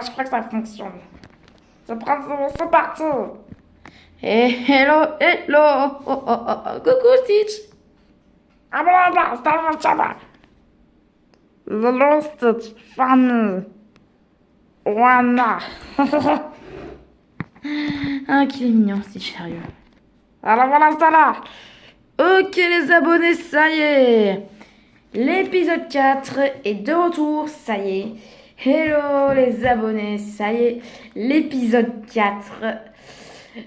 Je crois que ça fonctionne. C'est parti. Hello, hello. Coucou Stitch. Ah bon, là, c'est un chama. Hello Stitch, famille. Wana. Ah, qu'il est mignon Stitch, sérieux. Alors voilà, c'est là. Ok les abonnés, ça y est. L'épisode 4 est de retour, ça y est. Hello les abonnés, ça y est. L'épisode 4.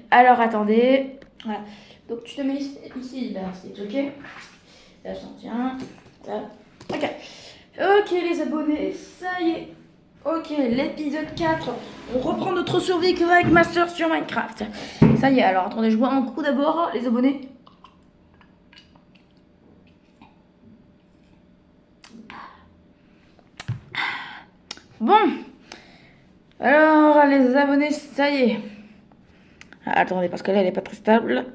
Alors attendez. Voilà. Donc tu te mets ici, là, c'est ok. Là, je t'en tiens. Là. Ok. Ok les abonnés, ça y est. Ok, l'épisode 4. On reprend notre survie avec ma soeur sur Minecraft. Ça y est, alors attendez, je bois un coup d'abord, les abonnés. Bon. Alors les abonnés, ça y est. Ah, attendez, parce que là, elle est pas très stable.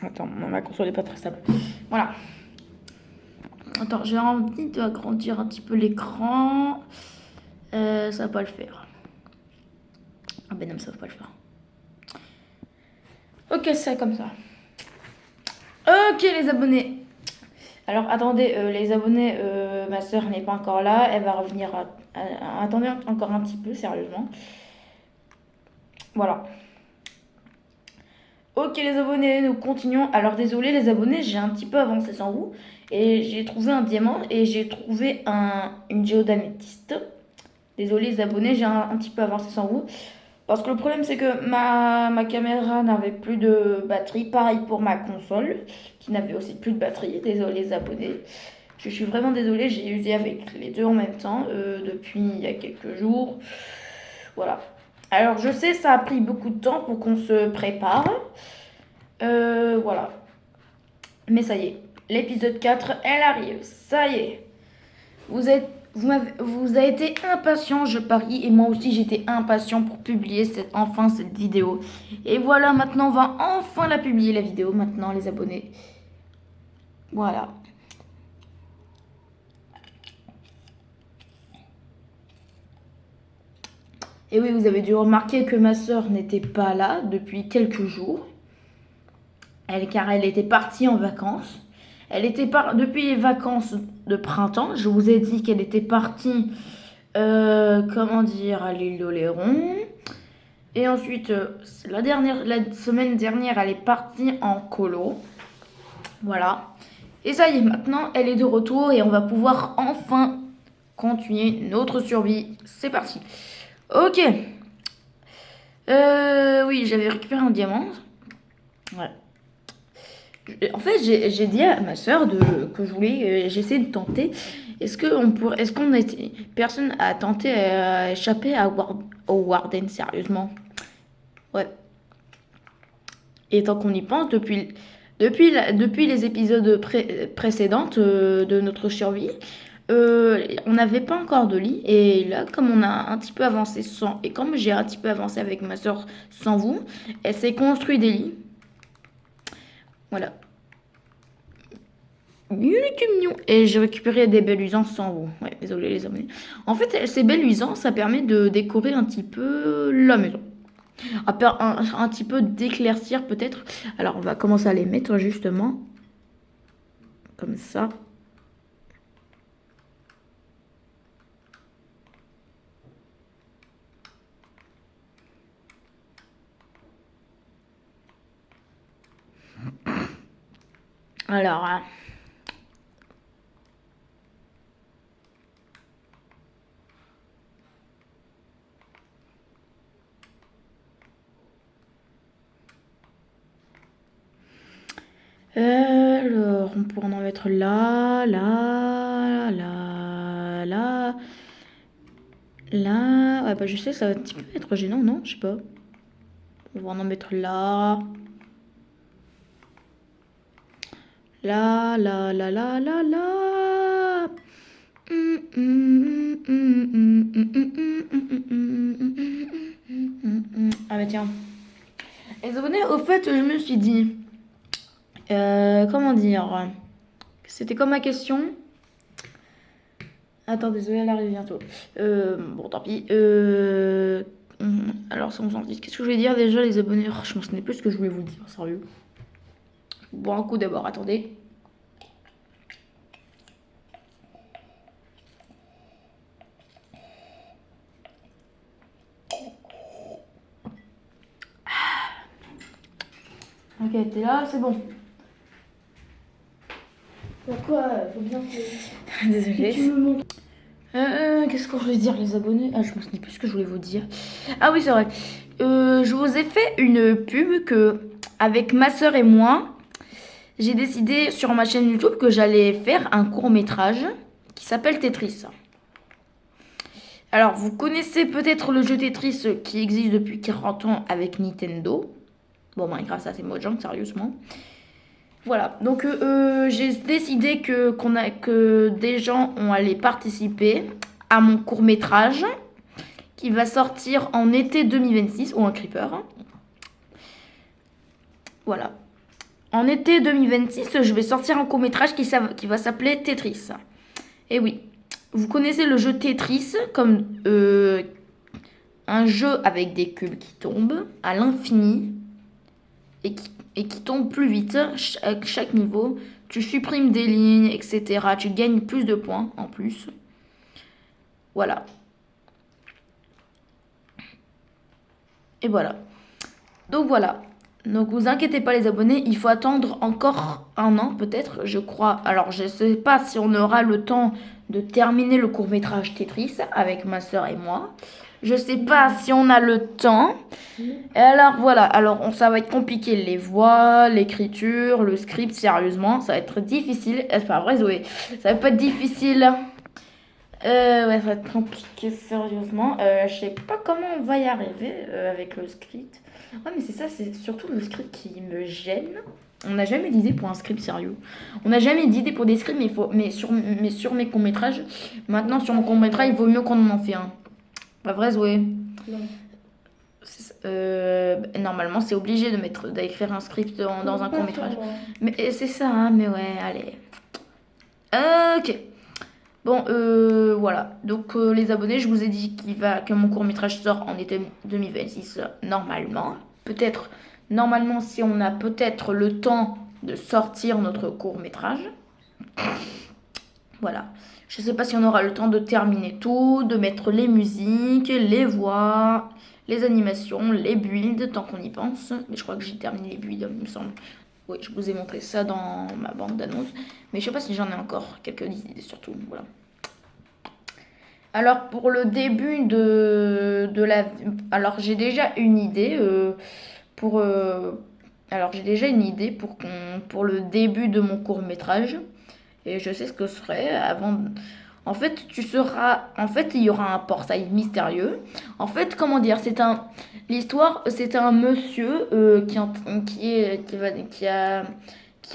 Attends, ma console est pas très stable. Voilà. Attends, j'ai envie d'agrandir un petit peu l'écran. Ça va pas le faire. Ah ben non, ça va pas le faire. Ok, c'est comme ça. Ok, les abonnés. Alors, attendez, les abonnés, ma soeur n'est pas encore là. Elle va revenir. Attendez encore un petit peu, sérieusement. Voilà. Ok les abonnés, nous continuons. Alors désolé les abonnés, j'ai un petit peu avancé sans vous. Et j'ai trouvé un diamant et j'ai trouvé une géode d'améthyste. Désolé les abonnés, j'ai un petit peu avancé sans vous. Parce que le problème c'est que ma caméra n'avait plus de batterie. Pareil pour ma console qui n'avait aussi plus de batterie. Désolé les abonnés. Je suis vraiment désolée, j'ai usé avec les deux en même temps depuis il y a quelques jours. Voilà. Alors je sais, ça a pris beaucoup de temps pour qu'on se prépare. Voilà. Mais ça y est, l'épisode 4, elle arrive. Ça y est. Vous avez été impatient, je parie, et moi aussi j'étais impatient pour publier enfin cette vidéo. Et voilà, maintenant on va enfin la publier, la vidéo, maintenant les abonnés. Voilà. Et oui, vous avez dû remarquer que ma soeur n'était pas là depuis quelques jours. Car elle était partie en vacances. Elle était depuis les vacances de printemps. Je vous ai dit qu'elle était partie, comment dire, à l'île d'Oléron. Et ensuite, la semaine dernière, elle est partie en colo. Voilà. Et ça y est, maintenant, elle est de retour et on va pouvoir enfin continuer notre survie. C'est parti. Ok. Oui, j'avais récupéré un diamant. Voilà. En fait, j'ai dit à ma soeur que je voulais, j'essaie de tenter. Est-ce qu'on a été, personne a tenté à échapper au Warden, sérieusement? Ouais. Et tant qu'on y pense, depuis les épisodes précédents de notre survie, on n'avait pas encore de lit. Et là, comme on a un petit peu avancé et comme j'ai un petit peu avancé avec ma soeur sans vous, elle s'est construit des lits. Voilà. Il était mignon. Et j'ai récupéré des belluisants sans vous. Ouais, désolé les amis. En fait, ces belluisants, ça permet de décorer un petit peu la maison. Un petit peu d'éclaircir peut-être. Alors, on va commencer à les mettre justement. Comme ça. Alors, on pourrait en mettre là, là, là, là, là. Ouais, bah je sais, ça va un petit peu être gênant, non? Je sais pas. On va en mettre là. Là, là, là, là, là, là. Ah bah tiens. Les abonnés, au fait, je me suis dit... comment dire? C'était comme ma question. Attends, désolé, elle arrive bientôt. Bon, tant pis. Alors, ça, on s'en dit. Qu'est-ce que je voulais dire déjà, les abonnés? Oh, je m'en souvenais plus ce que je voulais vous dire, sérieux. Bon, un coup d'abord, attendez. Ok, t'es là, c'est bon. Pourquoi faut bien que Désolée. tu me montres. Qu'est-ce que je voulais dire, les abonnés? Ah, je me souviens plus ce que je voulais vous dire. Ah oui, c'est vrai. Je vous ai fait une pub que, avec ma soeur et moi, j'ai décidé sur ma chaîne YouTube que j'allais faire un court-métrage qui s'appelle Tetris. Alors, vous connaissez peut-être le jeu Tetris qui existe depuis 40 ans avec Nintendo. Bon, ben, grâce à ces Mojang, sérieusement. Voilà, donc j'ai décidé que des gens ont allé participer à mon court-métrage qui va sortir en été 2026, ou un creeper. Voilà. En été 2026, je vais sortir un court-métrage qui va s'appeler Tetris. Et oui, vous connaissez le jeu Tetris comme un jeu avec des cubes qui tombent à l'infini et qui tombent plus vite à chaque niveau. Tu supprimes des lignes, etc. Tu gagnes plus de points en plus. Voilà. Et voilà. Donc voilà. Donc vous inquiétez pas les abonnés, il faut attendre encore un an peut-être, je crois. Alors je sais pas si on aura le temps de terminer le court-métrage Tetris avec ma soeur et moi. Je sais pas si on a le temps. Et alors voilà, alors ça va être compliqué, les voix, l'écriture, le script, sérieusement, ça va être difficile. C'est pas vrai Zoé, ça va pas être difficile. Ouais, ça va être compliqué, sérieusement. Je sais pas comment on va y arriver avec le script. Ouais, mais c'est ça, c'est surtout le script qui me gêne. On n'a jamais d'idée pour un script sérieux. On n'a jamais d'idée pour des scripts, mais sur mes courts-métrages, maintenant sur mon court-métrage, il vaut mieux qu'on en fait un. Pas vrai, Zoé? Non. Normalement, c'est obligé d'écrire un script dans un court-métrage. Moi. Mais c'est ça, hein, mais ouais, allez. Ok. Bon, voilà. Donc, les abonnés, je vous ai dit que mon court-métrage sort en été 2026, normalement. Peut-être, normalement, si on a peut-être le temps de sortir notre court-métrage. Voilà. Je sais pas si on aura le temps de terminer tout, de mettre les musiques, les voix, les animations, les builds, tant qu'on y pense. Mais je crois que j'ai terminé les builds, il me semble. Oui, je vous ai montré ça dans ma bande d'annonces. Mais je sais pas si j'en ai encore quelques idées surtout. Voilà. Alors pour le début de la... Alors j'ai déjà une idée Alors j'ai déjà une idée pour le début de mon court-métrage. Et je sais ce que ce serait avant... En fait, il y aura un portail mystérieux. En fait, comment dire, l'histoire, c'est un monsieur qui est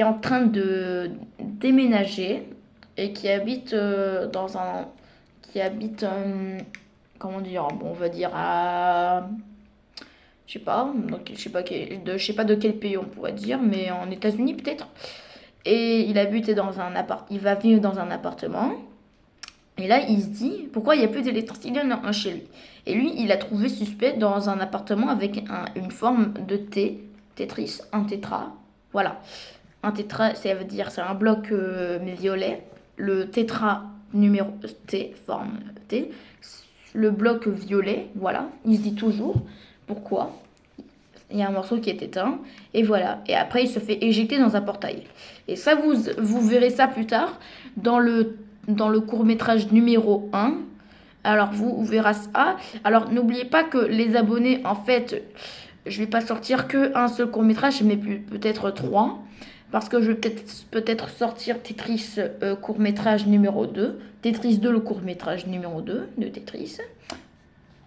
en train de déménager et comment dire, bon, on va dire je sais pas, donc je sais pas de quel pays on pourrait dire, mais en États-Unis peut-être. Et il il va vivre dans un appartement. Et là, il se dit, pourquoi il n'y a plus d'électricité chez lui? Et lui, il a trouvé suspect dans un appartement avec une forme de Tetris, un tétra. Voilà. Un tétra, ça veut dire, c'est un bloc mais violet. Le tétra numéro T, forme T. Le bloc violet, voilà. Il se dit toujours, pourquoi? Il y a un morceau qui est éteint. Et voilà. Et après, il se fait éjecter dans un portail. Et ça, vous verrez ça plus tard dans le court-métrage numéro 1. Alors, vous verrez ça. Alors, n'oubliez pas que les abonnés, en fait, je vais pas sortir qu'un seul court-métrage, mais peut-être 3. Parce que je vais peut-être sortir Tetris court-métrage numéro 2. Tetris 2, le court-métrage numéro 2 de Tetris.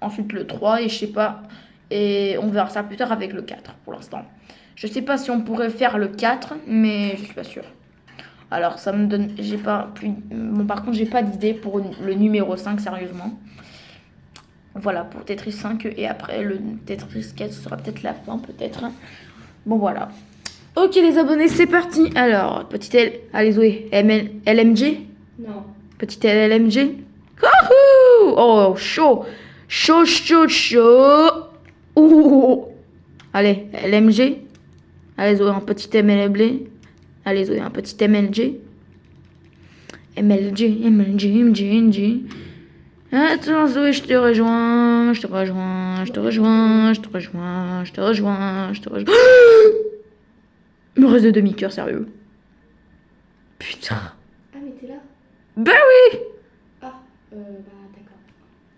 Ensuite, le 3, et je sais pas... Et on verra ça plus tard avec le 4 pour l'instant. Je sais pas si on pourrait faire le 4, mais je suis pas sûre. Alors ça me donne... Bon, par contre, j'ai pas d'idée pour le numéro 5, sérieusement. Voilà, pour Tetris 5. Et après, le Tetris 4 sera peut-être la fin, peut-être. Bon, voilà. Ok, les abonnés, c'est parti. Alors, petite L... Allez, Zoé. LMG? Non. Petite LMG? Wouhou! Oh, chaud. Chaud, chaud, chaud. Ouh. Allez, LMG. Allez, Zoé, un petit MLB. Allez, Zoé, un petit MLG. MLG, MLG, MG, MG. Attends, Zoé, je te rejoins. Je te rejoins, je te rejoins, je te rejoins, je te rejoins, je te rejoins. Il me reste de demi-cœur, sérieux. Putain. Ah, mais t'es là? Bah oui. Ah,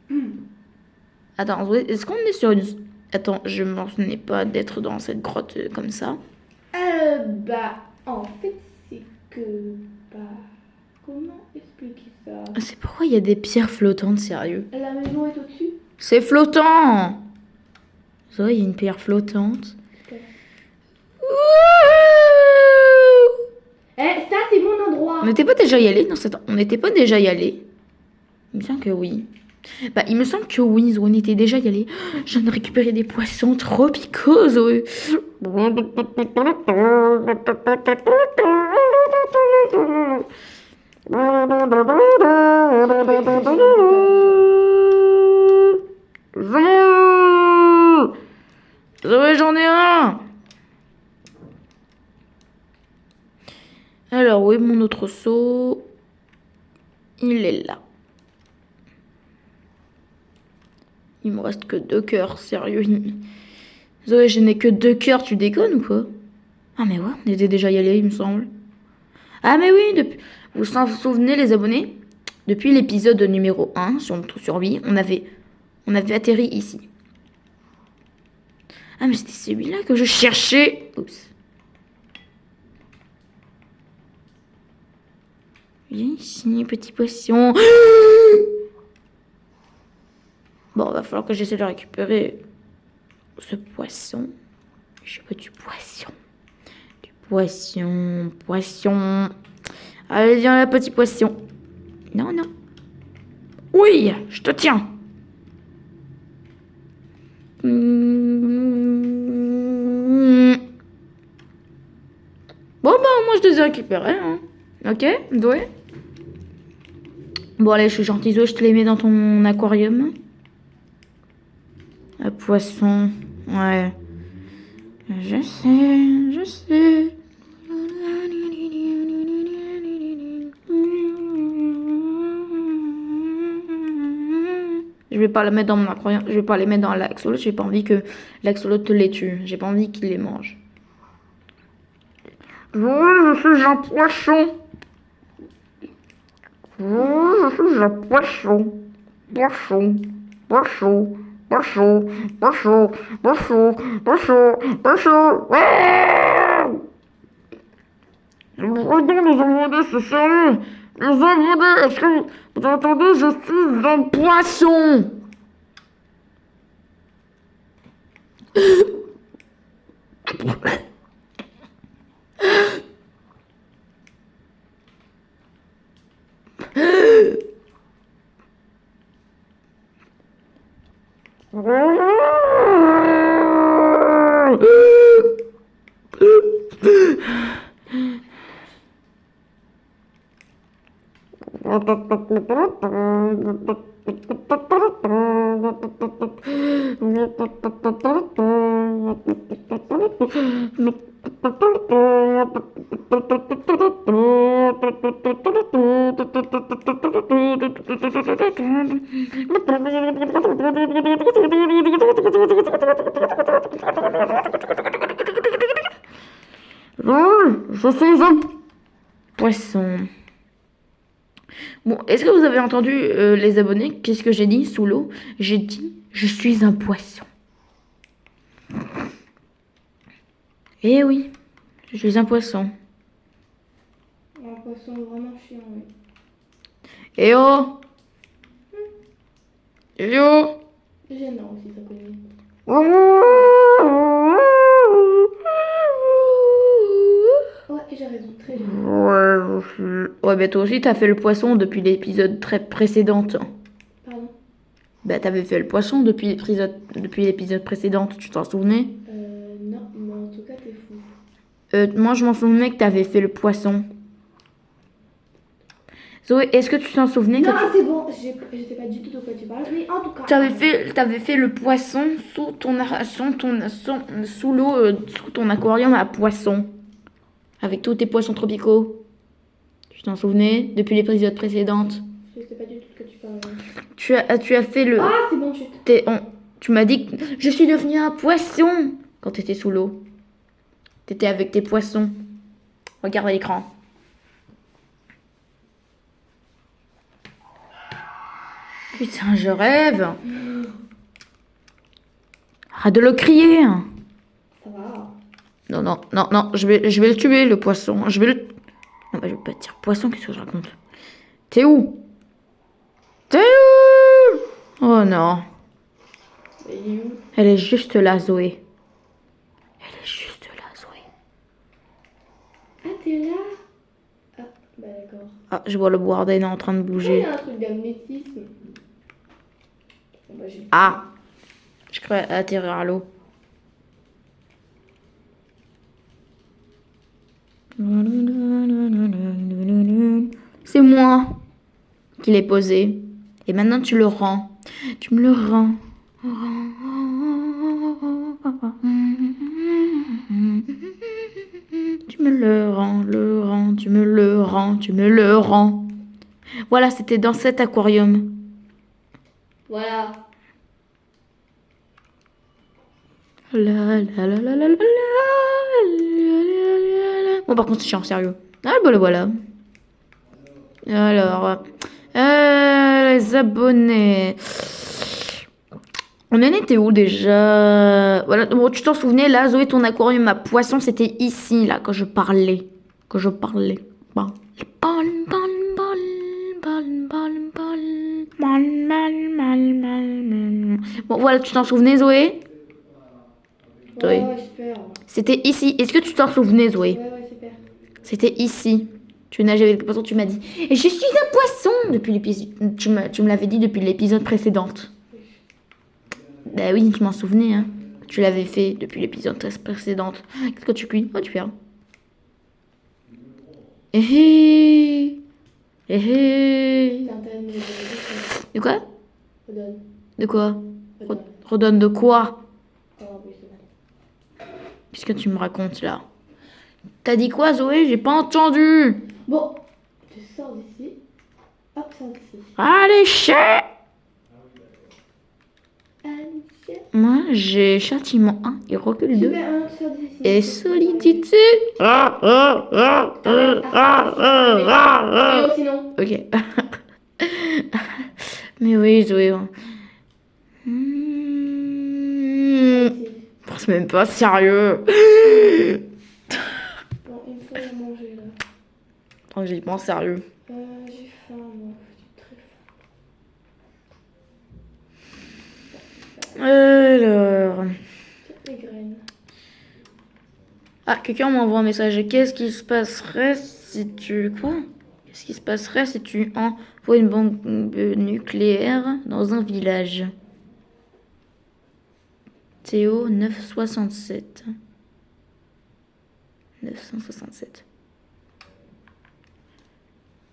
d'accord. Attends, Zoé, est-ce qu'on est sur une... Attends, je me souvenais pas d'être dans cette grotte comme ça. En fait, c'est que... comment expliquer ça? C'est pourquoi il y a des pierres flottantes, sérieux. La maison est au-dessus? C'est flottant. Zoé, il y a une pierre flottante. Ok. Wouhou. Ça, c'est mon endroit! On n'était pas déjà y allé dans cette... On n'était pas déjà y allé. Il me semble que oui. Bah, il me semble que oui, Zoé, on était déjà y allé. Je viens de récupérer des poissons tropicaux, Zoé. Zoé, j'en ai un. Alors, où est mon autre seau? Il est là. Il me reste que 2 cœurs, sérieux. Zoé, je n'ai que 2 cœurs, tu déconnes ou quoi? Ah mais ouais, on était déjà y allé, il me semble. Ah mais oui, vous vous souvenez les abonnés? Depuis l'épisode numéro 1 sur notre survie, on avait atterri ici. Ah mais c'était celui-là que je cherchais. Oups. Viens ici, petit poisson. Bon, va falloir que j'essaie de récupérer ce poisson. Je veux du poisson. Du poisson, poisson. Allez, viens là, petit poisson. Non, non. Oui, je te tiens. Bon, bah, moi, je les ai récupérés. Hein. Ok, Zoé. Bon, allez, je suis gentille, Zoé, je te les mets dans ton aquarium. Un poisson, ouais. Je sais, je sais. Je vais pas la mettre dans mon aquarium, je vais pas les mettre dans l'axolotl, j'ai pas envie que l'axolotl les tue, j'ai pas envie qu'il les mange. Je suis un poisson. Je suis un poisson. Poisson, poisson, poisson, poisson, poisson, poisson, poisson. Pardon, les abonnés, c'est sérieux. Les abonnés, est-ce que vous entendez? Je suis un poisson. Je suis un poisson. Bon, est-ce que vous avez entendu les abonnés? Qu'est-ce que j'ai dit sous l'eau? J'ai dit, je suis un poisson. Eh oui, je suis un poisson. Un poisson vraiment chiant, oui. Eh oh! Eh oh! Gênant aussi, ça connaît. Ouais, j'ai raison, très gênant. Ouais, bah toi aussi, t'as fait le poisson depuis l'épisode très précédent. Pardon? Bah t'avais fait le poisson depuis l'épisode précédent, tu t'en souvenais? Non, mais en tout cas, t'es fou. Moi, je m'en souvenais que t'avais fait le poisson. Zoé, est-ce que tu t'en souvenais Non, que c'est bon, je sais pas du tout de quoi tu parles, mais en tout cas. t'avais fait le poisson sous sous l'eau, sous ton aquarium à poissons, avec tous tes poissons tropicaux. Tu t'en souvenais depuis l'épisode précédente? Je sais pas du tout de quoi tu parles. Tu as fait le. Ah, c'est bon, chut. Tu m'as dit que je suis devenue un poisson quand t'étais sous l'eau. T'étais avec tes poissons. Regarde à l'écran. Putain, je rêve. Arrête de le crier. Ça va. Non, non, non, non, je vais le tuer, le poisson. Je vais le. Non, bah, je vais pas te dire poisson, qu'est-ce que je raconte? T'es où? T'es où? Oh non. Il est où? Elle est juste là, Zoé. Elle est juste là, Zoé. Ah, t'es là? Ah, bah d'accord. Ah, je vois le Warden en train de Il y bouger. a un truc d'amnétisme. Bon, bah, j'ai... Ah, je crois atterrir à l'eau. C'est moi qui l'ai posé. Et maintenant tu le rends. Tu me le rends. Tu me le rends, tu me le rends, tu me le rends. Voilà, c'était dans cet aquarium. Voilà. La, la, la, la, la, la, la, la. Bon, par contre, je suis en sérieux. Ah, voilà, voilà. Alors, les abonnés. On en était où déjà? Voilà, bon, tu t'en souvenais, là, Zoé, ton aquarium à poisson, c'était ici, là, quand je parlais. Quand je parlais. Bon. Bon, voilà, tu t'en souvenais, Zoé? Zoé. Ouais, super. C'était ici. Est-ce que tu t'en souvenais, Zoé? Ouais, super. C'était ici. Tu nageais avec le poisson, tu m'as dit. Et je suis un poisson depuis l'épisode. Tu me l'avais dit depuis l'épisode précédent. Bah oui, tu m'en souvenais, hein. Tu l'avais fait depuis l'épisode précédent. Qu'est-ce que tu cuis? Oh, tu perds. Eh eh. Eh eh. T'as intérêt de me dire De quoi? redonne. De quoi? Redonne. Redonne de quoi? Oh, oui, c'est bon. Qu'est-ce que tu me racontes là? T'as dit quoi, Zoé? J'ai pas entendu. Bon, tu sors d'ici. Hop, sors d'ici. Allez, chien. Allez, Moi, j'ai châtiment 1 et recul 2. super, hein, sors d'ici. Et solidité. Et sinon. Ok. Mais oui, Zoé. C'est même pas sérieux. Bon, il me faut à manger là. Attends, j'ai pas sérieux. J'ai faim, moi. J'ai très faim. Alors. Les graines. Ah, quelqu'un m'envoie un message. Qu'est-ce qui se passerait si tu. Quoi? Qu'est-ce qui se passerait si tu envoies une bombe nucléaire dans un village? Théo 967. 967.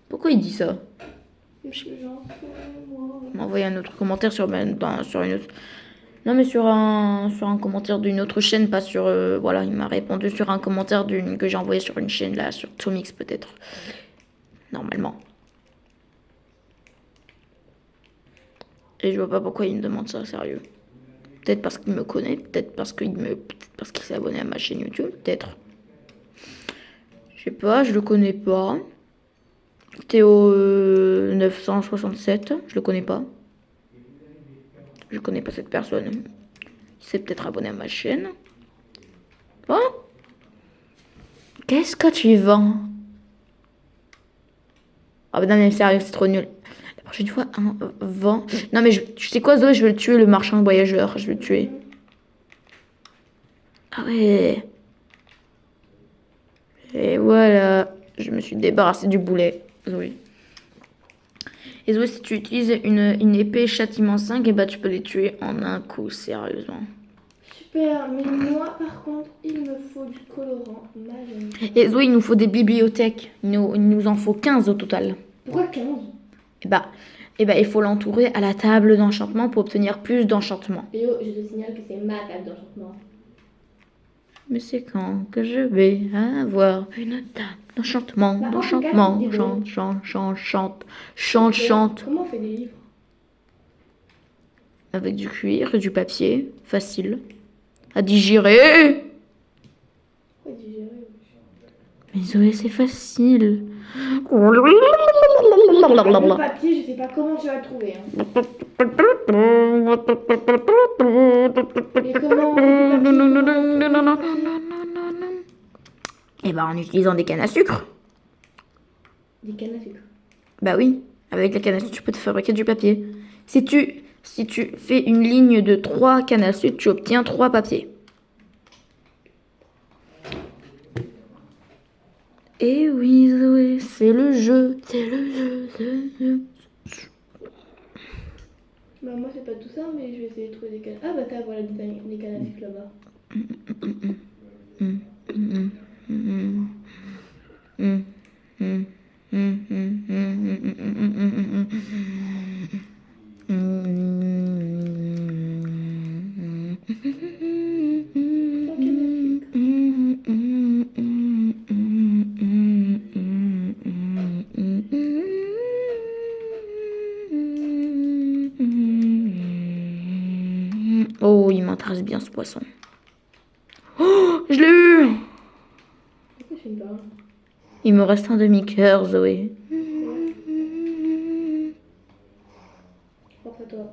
Pourquoi il dit ça? Qu'est-ce que j'en fais, moi? Il m'a envoyé un autre commentaire sur une autre. Non, mais sur un commentaire d'une autre chaîne, pas sur. Voilà, il m'a répondu sur un commentaire que j'ai envoyé sur une chaîne là, sur Tomix peut-être. Normalement. Et je vois pas pourquoi il me demande ça, sérieux. Peut-être parce qu'il me connaît, peut-être parce qu'il s'est abonné à ma chaîne YouTube, peut-être. Je sais pas, je le connais pas. Théo 967, je le connais pas. Je connais pas cette personne. Il s'est peut-être abonné à ma chaîne. Oh, qu'est-ce que tu vends? Ah bah non mais sérieux, c'est trop nul. La prochaine fois, un vent. Non mais tu sais quoi, Zoé, je vais le tuer, le marchand voyageur. Je vais le tuer. Ah ouais. Et voilà. Je me suis débarrassée du boulet, Zoé. Et Zoé, si tu utilises une épée châtiment 5, et bah tu peux les tuer en un coup, sérieusement. Super, mais moi par contre, il me faut du colorant magenta. Et Zoé, il nous faut des bibliothèques. Il nous en faut 15 au total. Pourquoi 15? Il faut l'entourer à la table d'enchantement pour obtenir plus d'enchantement. Léo, je te signale que c'est ma table d'enchantement. Mais c'est quand que je vais avoir une table d'enchantement, Bah, d'enchantement, en tout cas, chante, chante, chante, chante, chante, chante. Comment on fait des livres? Avec du cuir et du papier, facile à digérer. Pourquoi digérer? Mais Zoé, c'est facile. Le papier, je sais pas comment tu vas le trouver. Hein. Et comment on fait du papier? Eh ben, en utilisant des cannes à sucre. Des cannes à sucre. Bah oui, avec la canne à sucre, tu peux te fabriquer du papier. Si tu fais une ligne de 3 cannes à sucre, tu obtiens 3 papiers. Et oui, Zoé, c'est le jeu, c'est le jeu, c'est le jeu. Bah, moi, c'est pas tout ça, mais je vais essayer de trouver des cannes. Ah, bah, t'as, voilà, des cannes à sucre là-bas. Oh, il m'intéresse bien ce poisson. Oh, je l'ai eu! Pourquoi je fais une barre? Il me reste un demi-cœur, Zoé. Force à toi.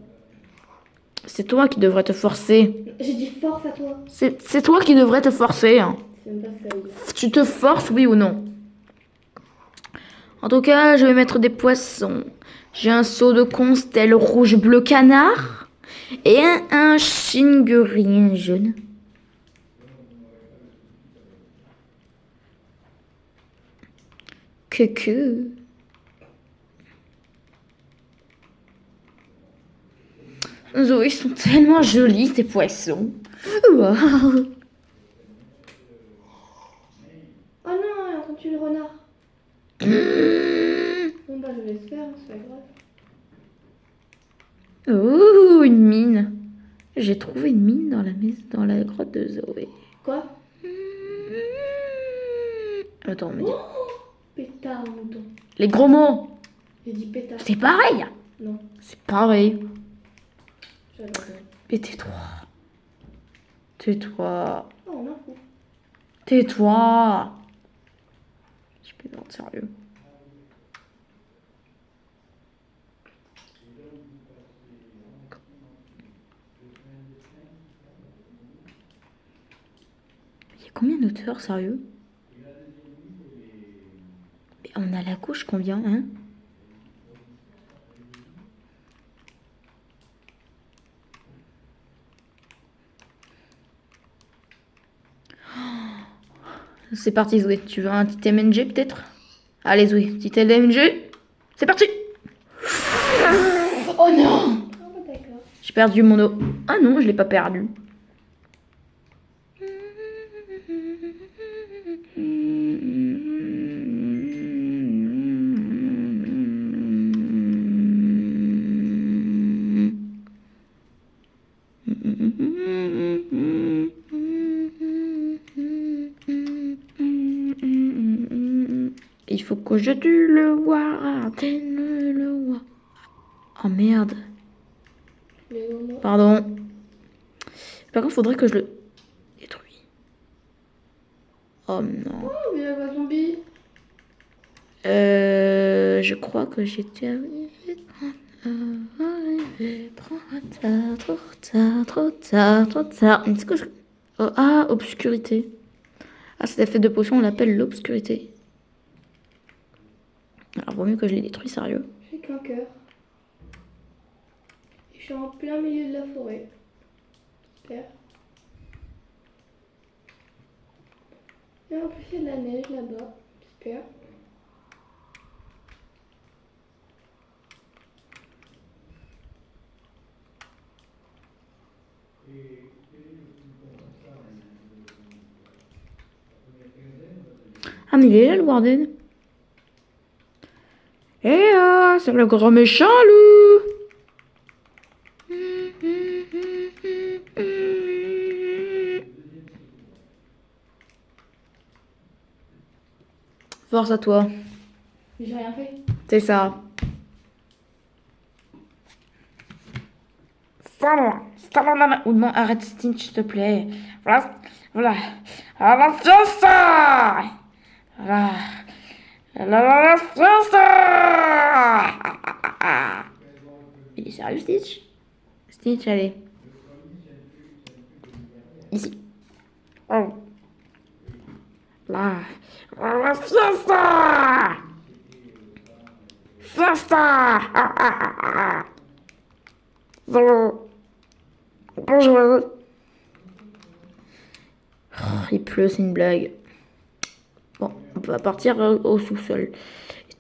C'est toi qui devrais te forcer. J'ai dit force à toi. C'est toi qui devrais te forcer. Hein. C'est même pas ça. Tu te forces, oui ou non? En tout cas, je vais mettre des poissons. J'ai un seau de constelle rouge bleu canard et un chingurien jaune. Que. Zoé, ils sont tellement jolis, ces poissons. Wow. Oh non, elle est en train de tuer le renard. Bon bah je laisse faire, c'est pas grave. Oh, une mine. J'ai trouvé une mine dans la maison, dans la grotte de Zoé. Quoi? Attends, mais... Pétard mouton. Les gros mots, J'ai dit pétard. c'est pareil. Non, C'est pareil. j'adore. Mais tais-toi. Tais-toi. Oh, on en fout. Tais-toi. Je peux être sérieux. Il y a combien d'auteurs, sérieux? Mais on a la couche combien, hein? C'est parti, Zoé. Tu veux un petit MNG peut-être? Allez, Zoé, petit MNG. C'est parti! Oh non! Ah bah d'accord. J'ai perdu mon eau. Ah non, je l'ai pas perdu. Il faut que je tue le roi. Le roi. Oh merde. Mais non, non. Pardon. Par contre, faudrait que je le détruise. Oh non. Oh, mais elle va zombie. Je crois que j'étais arrivée. Trop tard, trop tard, trop tard, trop tard. Est-ce que je... Oh, ah, obscurité. Ah, cet effet de potion, on l'appelle l'obscurité. Alors, vaut mieux que je les détruise, sérieux. J'ai qu'un cœur. Et je suis en plein milieu de la forêt. Super. Et en plus, il y a de la neige là-bas. Super. Ah, mais il est là, le Warden. Eh ah, c'est le grand méchant loup. Force à toi. J'ai rien fait. C'est ça. Ou non, arrête Stitch, s'il te plaît. Voilà. Voilà. À la fiesta. Voilà. À la fiesta. Il est sérieux, Stitch? Stitch, allez. Ici. Oh. Là. À la fiesta. Fiesta. Bonjour. Il pleut, c'est une blague. Bon, on va partir au sous-sol.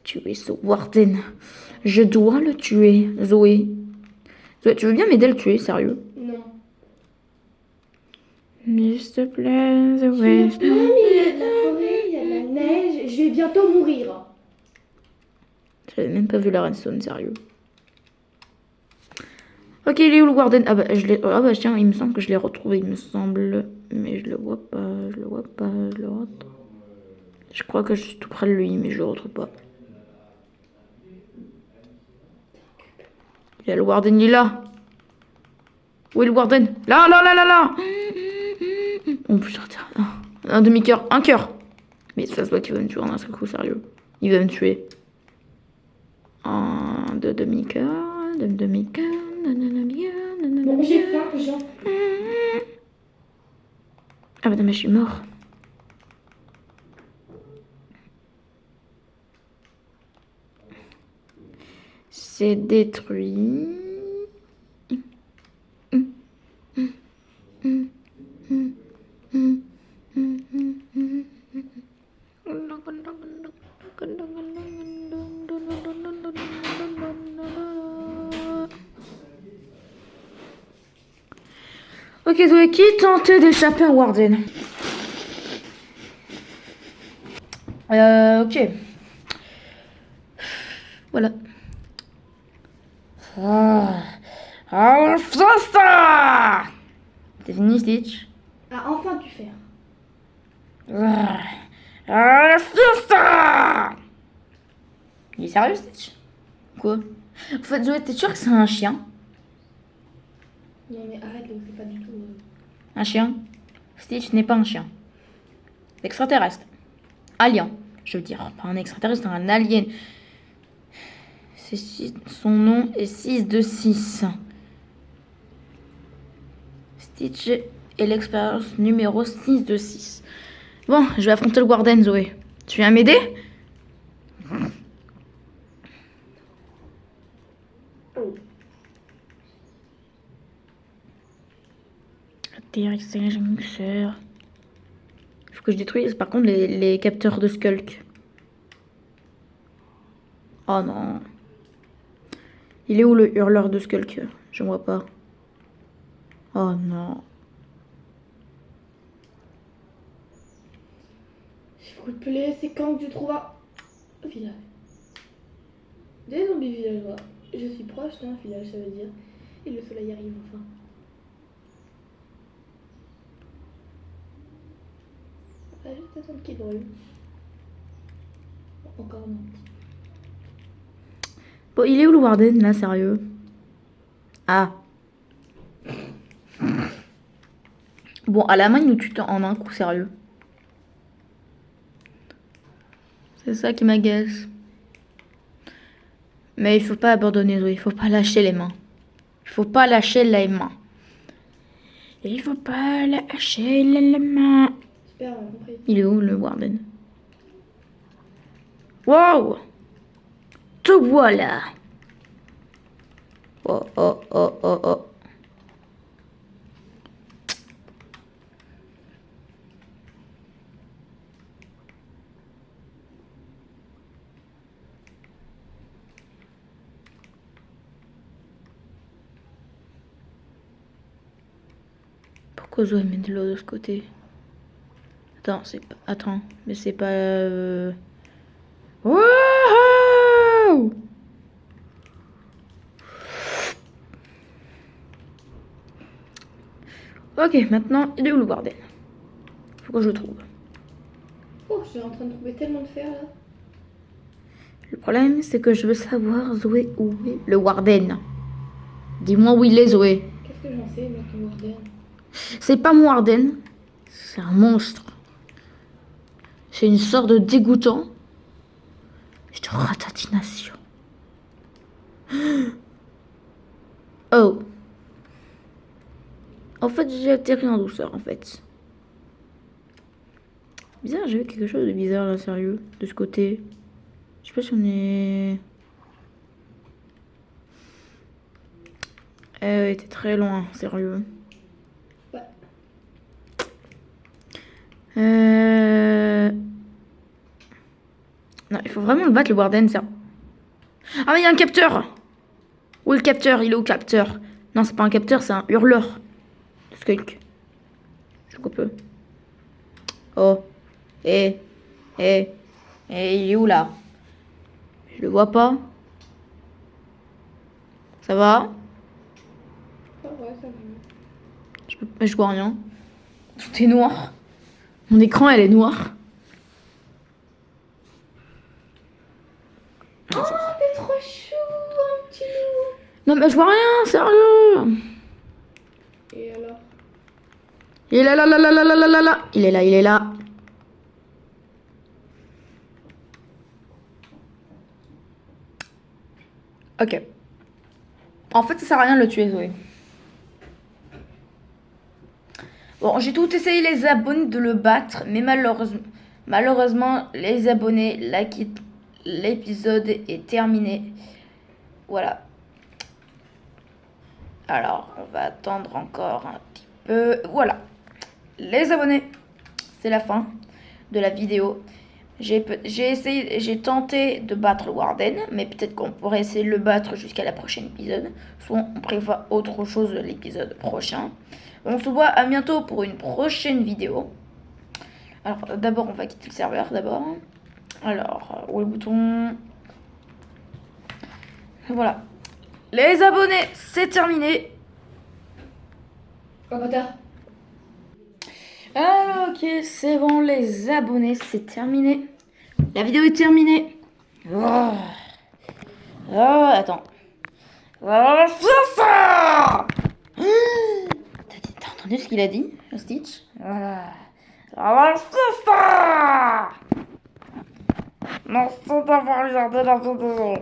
Tuer ce Warden. Je dois le tuer, Zoé. Zoé, tu veux bien m'aider à le tuer, sérieux? Non. S'il te plaît, Je Zoé. suis là, mais il y a de la forêt, il y a de la neige. Je vais bientôt mourir. J'avais même pas vu la redstone, sérieux. Ok, il est où le Warden? Ah bah, tiens, il me semble que je l'ai retrouvé, il me semble. Mais je le vois pas, je le vois pas, je le vois pas. Je crois que je suis tout près de lui, mais je le retrouve pas. Il y a le Warden, il est là. Où est le Warden? Là, là, là, là, là. Oh putain, un demi-cœur, un cœur. Mais ça se voit qu'il va me tuer en un seul coup, sérieux. Il va me tuer. Un de demi-cœur, de demi-cœur, de demi-cœur. Bon, j'ai faim, Jean. Ah bah non, mais je suis mort. C'est détruit. Ok, Zoé, qui tente d'échapper à Warden? Ok. Voilà. Ah, fiesta! C'est fini, Stitch? Ah, enfin tu fais. Ah, fiesta! Il est sérieux, Stitch? Quoi? En fait, Zoé, t'es sûre que c'est un chien? Non mais arrête, c'est pas du tout. Un chien? Stitch n'est pas un chien. Extraterrestre. Alien. Je veux dire, pas un extraterrestre, un alien. Son nom est 6 de 6. Stitch est l'expérience numéro 6 de 6. Bon, je vais affronter le Warden, Zoé. Tu viens m'aider? Atterrissage. Faut que je détruise par contre les capteurs de Skulk. Oh non. Il est où le hurleur de Skulk? Je vois pas. Oh non. S'il vous plaît, c'est quand que tu trouves un village. Des zombies villageois. Je suis proche d'un village, ça veut dire. Et le soleil arrive enfin. On va juste attendre qu'il brûle. Encore non. Bon, il est où le Warden là, sérieux? Ah. Bon, à la main, il nous tue en un coup, sérieux. C'est ça qui m'agace. Mais il faut pas abandonner, Zoé. Il faut pas lâcher les mains. Il faut pas lâcher les mains. Il faut pas lâcher les mains. Super, on a compris. Il est où le Warden? Wow! Te voilà! Oh, oh, oh, oh, oh. Pourquoi Zoé met de l'eau de ce côté? Attends, c'est pas... Attends, mais c'est pas... Wouhou! Ok, maintenant, il est où le Warden? Faut que je le trouve. Oh, je suis en train de trouver tellement de fer là. Le problème, c'est que je veux savoir, Zoé, où est le Warden? Dis-moi où il est, Zoé. Qu'est-ce que j'en sais, moi, ton Warden? C'est pas mon Warden, c'est un monstre. C'est une sorte de dégoûtant. Je te ratatination. Oh. En fait, j'ai atterri en douceur, en fait. Bizarre, j'ai vu quelque chose de bizarre, là, sérieux, de ce côté. Je sais pas si on est... Eh, t'es très loin, sérieux. Ouais. Non, il faut vraiment le battre, le Warden, ça. Ah, mais il y a un capteur! Où est le capteur? Il est où, le capteur? Non, c'est pas un capteur, c'est un hurleur. De Skunk. Je coupe. Oh. Eh. Eh. Eh, il est où, là? Je le vois pas. Ça va? Ouais, ça va. Je vois rien. Tout est noir. Mon écran, elle est noire. Oh, t'es trop chou, un petit loup. Non, mais je vois rien, sérieux. Et alors? Il est là, là, là, là, là, là, là, là, là. Il est là, il est là. Ok. En fait, ça sert à rien de le tuer, Zoé. Bon, j'ai tout essayé les abonnés de le battre, mais malheureusement, les abonnés la quittent. L'épisode est terminé. Voilà. Alors, on va attendre encore un petit peu. Voilà. Les abonnés, c'est la fin de la vidéo. J'ai tenté de battre le Warden, mais peut-être qu'on pourrait essayer de le battre jusqu'à la prochaine épisode. Soit on prévoit autre chose l'épisode prochain. On se voit à bientôt pour une prochaine vidéo. Alors d'abord on va quitter le serveur d'abord. Alors où est le bouton? Voilà. Les abonnés, c'est terminé. Oh, bâtard. Alors ok, c'est bon les abonnés, c'est terminé. La vidéo est terminée. Oh, attends. Oh, ça. T'as entendu ce qu'il a dit, Stitch? Voilà. Merci d'avoir regardé la vidéo.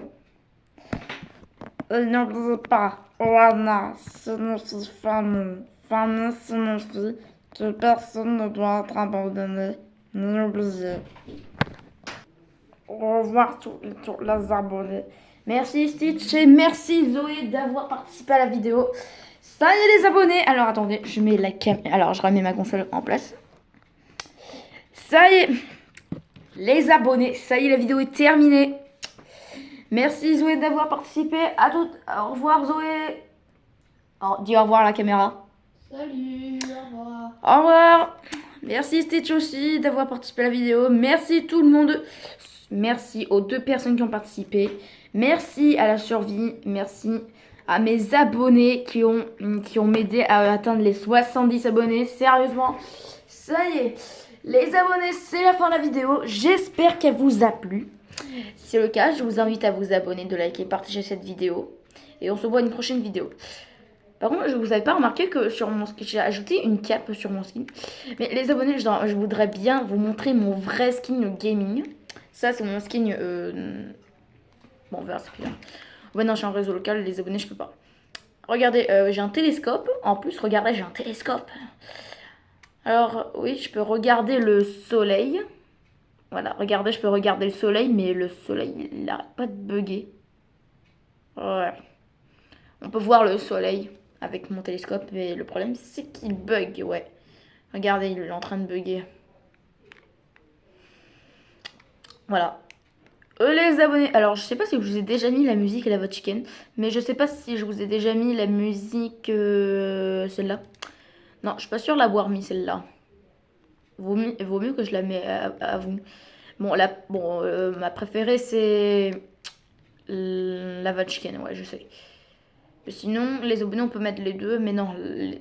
Et n'oubliez pas, Oana signifie famille. Famille signifie que personne ne doit être abandonné. N'oubliez. Au revoir tous les abonnés. Merci Stitch et merci Zoé d'avoir participé à la vidéo. Ça y est les abonnés. Alors attendez, je mets la caméra. Alors je remets ma console en place. Ça y est. Les abonnés, ça y est, la vidéo est terminée. Merci Zoé d'avoir participé. À toutes. Au revoir Zoé. Oh, dis au revoir à la caméra. Salut, au revoir. Au revoir. Merci Stitch aussi d'avoir participé à la vidéo. Merci tout le monde. Merci aux 2 personnes qui ont participé. Merci à la survie. Merci à mes abonnés qui ont m'aidé à atteindre les 70 abonnés. Sérieusement, ça y est. Les abonnés, c'est la fin de la vidéo. J'espère qu'elle vous a plu. Si c'est le cas, je vous invite à vous abonner, de liker, partager cette vidéo. Et on se voit à une prochaine vidéo. Par contre, je vous avais pas remarqué que sur mon skin, j'ai ajouté une cape sur mon skin. Mais les abonnés, je voudrais bien vous montrer mon vrai skin gaming. Ça, c'est mon skin... Bon, on verra ça plus tard. Ouais, non, je suis en réseau local, les abonnés, je peux pas. Regardez, j'ai un télescope. En plus, regardez, j'ai un télescope. Alors, oui, je peux regarder le soleil. Voilà, regardez, je peux regarder le soleil, mais le soleil, il n'arrête pas de bugger. Ouais. On peut voir le soleil avec mon télescope, mais le problème, c'est qu'il bug, ouais. Regardez, il est en train de bugger. Voilà. Les abonnés. Alors, je sais pas si je vous ai déjà mis la musique à la vote chicken, mais je sais pas si je vous ai déjà mis la musique celle-là. Non, je suis pas sûre de l'avoir mis celle-là. Vaut mieux que je la mette à vous. Bon, ma préférée c'est la vote chicken, ouais, je sais. Sinon, les abonnés, on peut mettre les deux, mais non,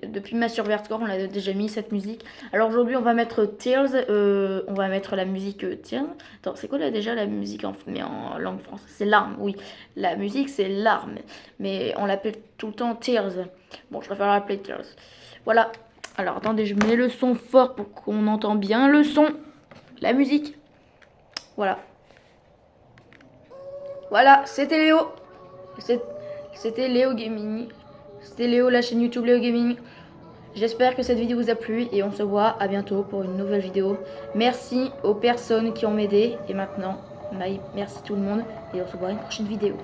depuis ma Survertcore, on l'a déjà mis cette musique. Alors aujourd'hui, on va mettre Tears, on va mettre la musique Tears. Attends, c'est quoi là déjà la musique mais en langue française? C'est Larmes, oui. La musique, c'est Larmes, mais on l'appelle tout le temps Tears. Bon, je préfère l'appeler Tears. Voilà. Alors attendez, je mets le son fort pour qu'on entende bien le son, la musique. Voilà. Voilà, c'était Léo. C'était Léo Gaming. C'était Léo, la chaîne YouTube Léo Gaming. J'espère que cette vidéo vous a plu et on se voit à bientôt pour une nouvelle vidéo. Merci aux personnes qui ont aidé. Et maintenant, merci tout le monde et on se voit à une prochaine vidéo.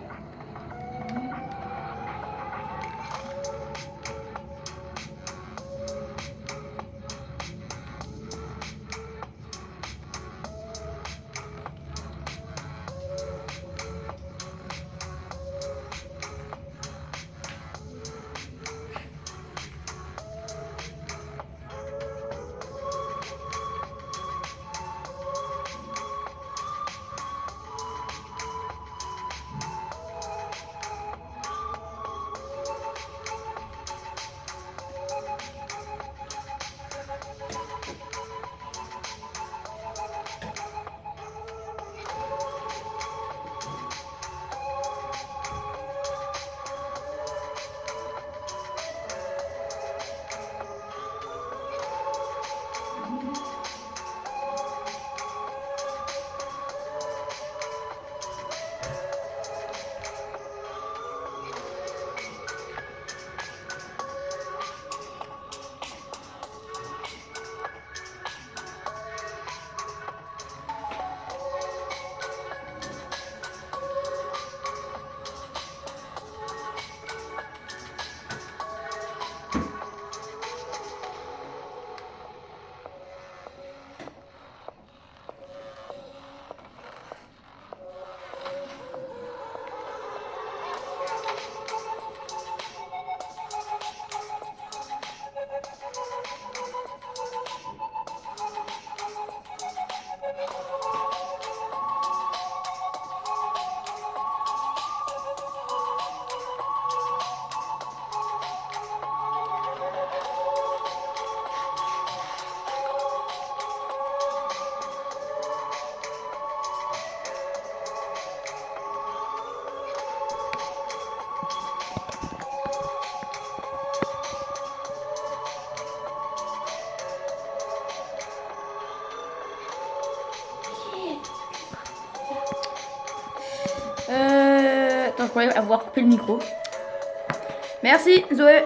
Attends, je pourrais avoir coupé le micro. Merci Zoé.